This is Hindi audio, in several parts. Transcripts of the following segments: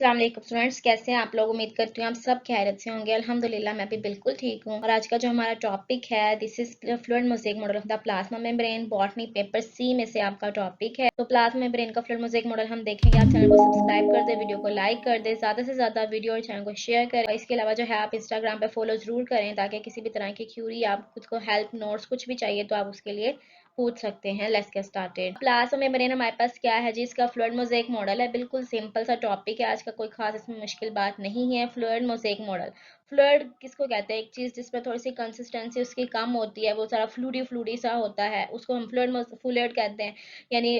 अस्सलाम वालेकुम स्टूडेंट्स, कैसे हैं आप लोग। उम्मीद करती हूँ आप सब खैरियत से होंगे। अल्हम्दुलिल्लाह मैं भी बिल्कुल ठीक हूँ। और आज का जो हमारा टॉपिक है, this is fluid mosaic model of the plasma membrane, botany paper C में से आपका टॉपिक है। तो प्लाज्मा मेम्ब्रेन का फ्लूइड मोज़ेक मॉडल हम देखेंगे। आप चैनल को सब्सक्राइब कर दे, वीडियो को लाइक कर दे, ज़्यादा से ज़्यादा वीडियो और चैनल को शेयर करें। और इसके अलावा जो है आप इंस्टाग्राम पे फॉलो जरूर करें, ताकि किसी भी तरह की क्यूरी, आप खुद को हेल्प, नोट्स कुछ भी चाहिए तो आप उसके लिए पूछ सकते हैं। Let's get started. Plasma membrane हमारे पास क्या है जी, इसका फ्लूइड मोज़ेक मॉडल है। बिल्कुल सिंपल सा टॉपिक है आज का, कोई खास इसमें मुश्किल बात नहीं है। फ्लूइड मोज़ेक मॉडल, फ्लूइड किसको कहते हैं? एक चीज जिसमें थोड़ी सी कंसिस्टेंसी उसकी कम होती है, वो सारा फ्लूडी फ्लूडी सा होता है, उसको हम फ्लूइड कहते हैं। यानी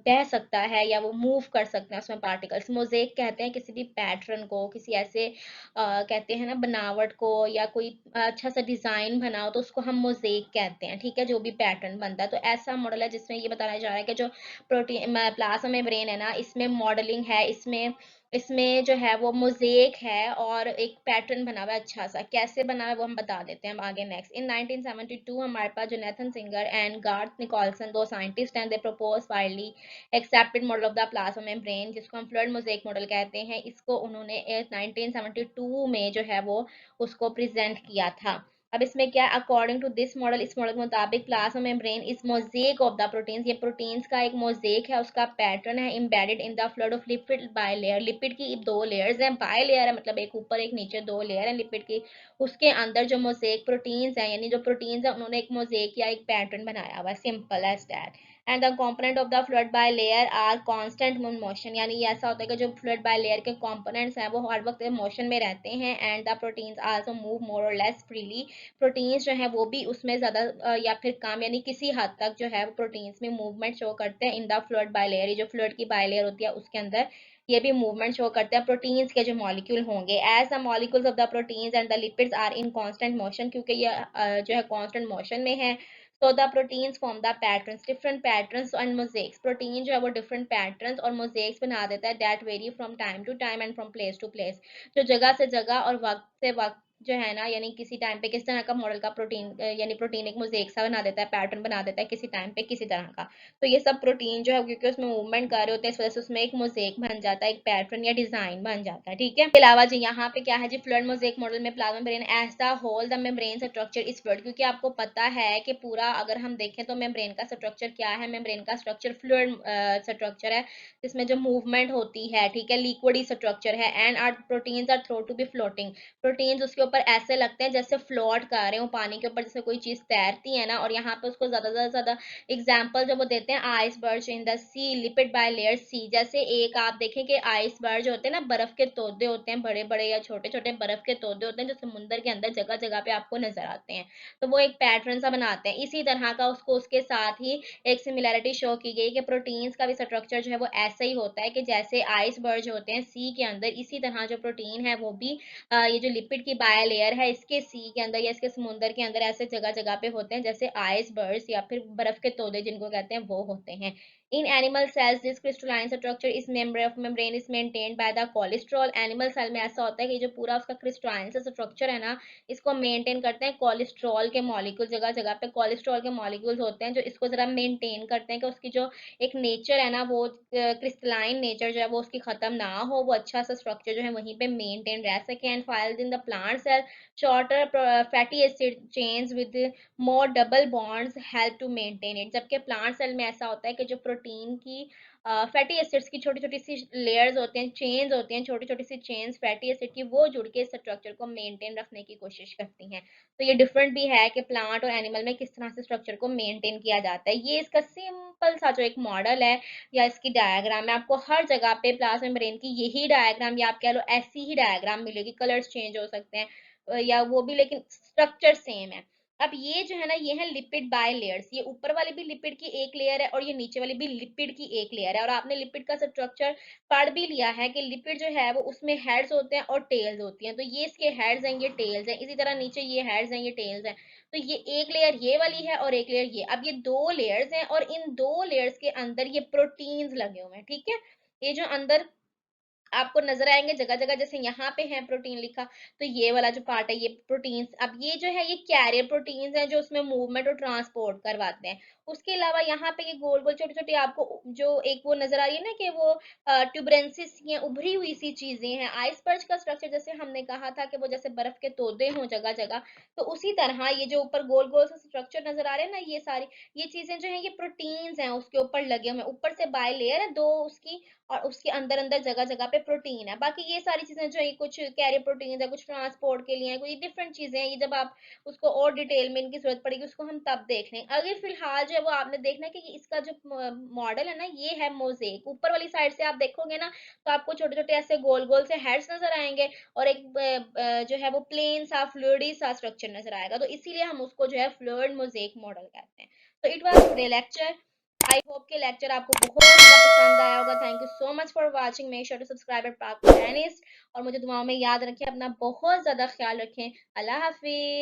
बह सकता है या वो मूव कर सकते हैं उसमें पार्टिकल्स। मोज़ेक कहते हैं किसी भी पैटर्न को, किसी ऐसे कहते हैं ना बनावट को, या कोई अच्छा सा डिजाइन बनाओ तो उसको हम मोज़ेक कहते हैं। ठीक है, जो भी पैटर्न बनता है। तो ऐसा मॉडल है जिसमें ये बताया जा रहा है कि जो प्रोटीन प्लाज्मा मेम्ब्रेन है ना, इसमें मॉडलिंग है, इसमें इसमें जो है वो मोज़ेक है और एक पैटर्न बना हुआ है अच्छा सा। कैसे बना हुआ है वो हम बता देते हैं हम आगे नेक्स्ट। इन 1972 हमारे पास Jonathan Singer and Garth Nicolson, दो साइंटिस्ट हैं, they propose widely accepted model of the plasma membrane, जिसको हम फ्लूइड मोज़ेक मॉडल कहते हैं। इसको उन्होंने 1972 में जो है वो उसको प्रेजेंट किया था। अब इसमें क्या, अकॉर्डिंग टू दिस मॉडल, इस मॉडल के मुताबिक plasma membrane is mosaic of the proteins, ये प्रोटीन्स का एक मोज़ेक है, उसका पैटर्न है embedded in the fluid of lipid by layer. Lipid की दो लेयर्स हैं, बाय लेयर है मतलब एक ऊपर एक नीचे, दो लेयर है लिपिड की। उसके अंदर जो मोज़ेक प्रोटीन्स हैं, यानी जो प्रोटीन्स हैं, उन्होंने एक मोज़ेक या एक पैटर्न बनाया हुआ है, simple as that. And the component of the fluid bilayer are constant motion, यानी ये ऐसा होता है कि जो फ्लूइड बाय लेयर के कंपोनेंट्स हैं वो हर वक्त मोशन में रहते हैं। And the proteins also move more or less freely, proteins जो है वो भी उसमें ज्यादा या फिर कम, यानी किसी हद तक जो है प्रोटीन्स में मूवमेंट शो करते हैं। In the fluid by layer, ये जो फ्लूइड की बाय लेयर होती है उसके अंदर ये भी मूवमेंट शो करते हैं। प्रोटीन्स के जो मॉलिक्यूल होंगे, as the molecules of the proteins and the lipids are in constant motion, क्योंकि ये जो है कांस्टेंट मोशन में है। So the proteins form the patterns, different patterns and mosaics. Protein जो है वो different patterns और mosaics बना देता है, that vary from time to time and from place to place. जो जगह से जगह और वक्त से वक्त जो है ना, यानी किसी टाइम पे किस तरह का मॉडल का प्रोटीन, यानी प्रोटीन एक मोज़ेक सा बना देता है, पैटर्न बना देता है किसी टाइम पे किसी तरह का। तो ये सब प्रोटीन जो है, क्योंकि उसमें मूवमेंट कर रहे होते हैं, इस वजह से उसमें एक मोज़ेक बन जाता है, एक पैटर्न या डिजाइन बन जाता है। ठीक है, इसके अलावा जी यहाँ पे क्या है जी, फ्लूइड मोज़ेक मॉडल में plasma membrane as the whole the membrane structure is fluid, क्योंकि आपको पता है कि पूरा अगर हम देखें तो मेम्ब्रेन का स्ट्रक्चर क्या है, मेम्ब्रेन का स्ट्रक्चर फ्लूइड स्ट्रक्चर है, जिसमें जो मूवमेंट होती है, ठीक है, लिक्विडी स्ट्रक्चर है। And are proteins are thought to be floating, proteins उसके ऊपर ऐसे लगते हैं जैसे फ्लोट कर रहे हो पानी के ऊपर, जैसे कोई चीज तैरती है ना। और यहाँ पे उसको ज्यादा एग्जाम्पल जो वो देते हैं, iceberg in the sea, lipid bilayer sea. जैसे एक आप देखें कि आइसबर्ग जो होते हैं ना, बर्फ के तोदे होते हैं, बड़े बड़े या छोटे छोटे बर्फ के तोदे होते हैं, जो समुद्र के अंदर जगह जगह पे आपको नजर आते हैं। तो वो एक पैटर्न सा बनाते हैं, इसी तरह का उसको उसके साथ ही एक सिमिलैरिटी शो की गई कि प्रोटीन्स का भी स्ट्रक्चर जो है वो ऐसा ही होता है कि जैसे आइसबर्ग जो होते हैं सी के अंदर, इसी तरह जो प्रोटीन है वो भी ये जो लिपिड की बाय लेयर है इसके सी के अंदर या इसके समुद्र के अंदर ऐसे जगह जगह पे होते हैं, जैसे आइसबर्ग्स या फिर बर्फ के तोदे जिनको कहते हैं वो होते हैं। In animal cells this crystalline structure इस membrane is maintained by the cholesterol. Animal cell में ऐसा होता है कि जो पूरा उसका क्रिस्टलाइन स्ट्रक्चर है ना, इसको मेंटेन करते हैं कोलेस्ट्रॉल के मॉलिक्यूल। जगह जगह पे कोलेस्ट्रॉल के मॉलिक्यूल्स होते हैं जो इसको जरा मेंटेन करते हैं कि उसकी जो एक नेचर है ना, वो क्रिस्टलाइन नेचर जो है वो उसकी खत्म ना हो, वो अच्छा सा स्ट्रक्चर जो है वहीं पे मेंटेन रह सके। And filed in the plant cell, shorter fatty acid chains with more double bonds help to maintain it. जबकि प्लांट सेल में ऐसा होता है कि जो प्रोटीन की फैटी एसिड्स की छोटी छोटी सी लेयर्स होते हैं, चेन्स होती हैं, छोटी छोटी सी चेन्स फैटी एसिड की, वो जुड़ के स्ट्रक्चर को मेंटेन रखने की कोशिश करती हैं। तो ये डिफरेंट भी है कि प्लांट और एनिमल में किस तरह से स्ट्रक्चर को मेंटेन किया जाता है। ये इसका सिंपल सा जो एक मॉडल है या इसकी डायग्राम है, आपको हर जगह पे प्लाज्मा मेम्ब्रेन की यही डायग्राम या आप कह लो ऐसी ही डायग्राम मिलेगी। कलर्स चेंज हो सकते हैं या वो भी, लेकिन स्ट्रक्चर सेम है। अब ये जो है ना, ये है लिपिड बाय लेयर्स। ये ऊपर वाली भी लिपिड की एक लेयर है और ये नीचे वाली भी लिपिड की एक लेयर है। और आपने लिपिड का स्ट्रक्चर पढ़ भी लिया है कि लिपिड जो है वो उसमें हेड्स होते हैं और टेल्स होती हैं। तो ये इसके हेड्स हैं, ये टेल्स हैं, इसी तरह नीचे ये हेड्स हैं, ये टेल्स हैं। तो ये एक लेयर ये वाली है और एक लेयर ये। अब ये दो लेयर्स हैं और इन दो लेयर्स के अंदर ये प्रोटीन्स लगे हुए हैं। ठीक है, ये जो अंदर आपको नजर आएंगे जगह जगह, जैसे यहाँ पे है प्रोटीन लिखा, तो ये वाला जो पार्ट है ये प्रोटीन्स। अब ये जो है ये कैरियर प्रोटीन्स हैं जो उसमें मूवमेंट और ट्रांसपोर्ट करवाते हैं। उसके अलावा यहाँ पे ये गोल गोल छोटी छोटी आपको जो एक वो नजर आ रही है ना कि वो ट्यूबरेंसिस, ये उभरी हुई सी चीजें हैं। आइसबर्ग का स्ट्रक्चर जैसे हमने कहा था कि वो जैसे बर्फ के तोदे हों जगह जगह, तो उसी तरह ये जो ऊपर गोल गोल से स्ट्रक्चर नजर आ रहे हैं ना, ये सारी ये चीजें जो है ये प्रोटीन्स हैं उसके ऊपर लगे हुए। ऊपर से बाय लेयर है दो उसकी, और उसके अंदर अंदर जगह जगह पे प्रोटीन है। बाकी ये सारी चीजें जो है कुछ कैरियर प्रोटीन है, कुछ ट्रांसपोर्ट के लिए है, कोई डिफरेंट चीजें हैं। ये जब आप उसको और डिटेल में इनकी जरूरत पड़ेगी उसको हम तब देख लेंगे। अगर फिलहाल जो है वो आपने देखना है कि इसका जो मॉडल है ना ये है मोजेक। ऊपर वाली साइड से आप देखोगे ना तो आपको छोटे छोटे ऐसे गोल गोल से हेड्स नजर आएंगे, और एक जो है वो प्लेन सा फ्लूइडी सा स्ट्रक्चर नजर आएगा, तो इसीलिए हम उसको जो है फ्लूइड मोजेक मॉडल कहते हैं। तो it was today lecture. I hope के लेक्चर आपको बहुत ज़्यादा पसंद आया होगा। Thank you so much for watching. Make sure to subscribe at Pak Tennis, और मुझे दुआओं में याद रखें, अपना बहुत ज़्यादा ख्याल रखें। अल्लाह हाफिज।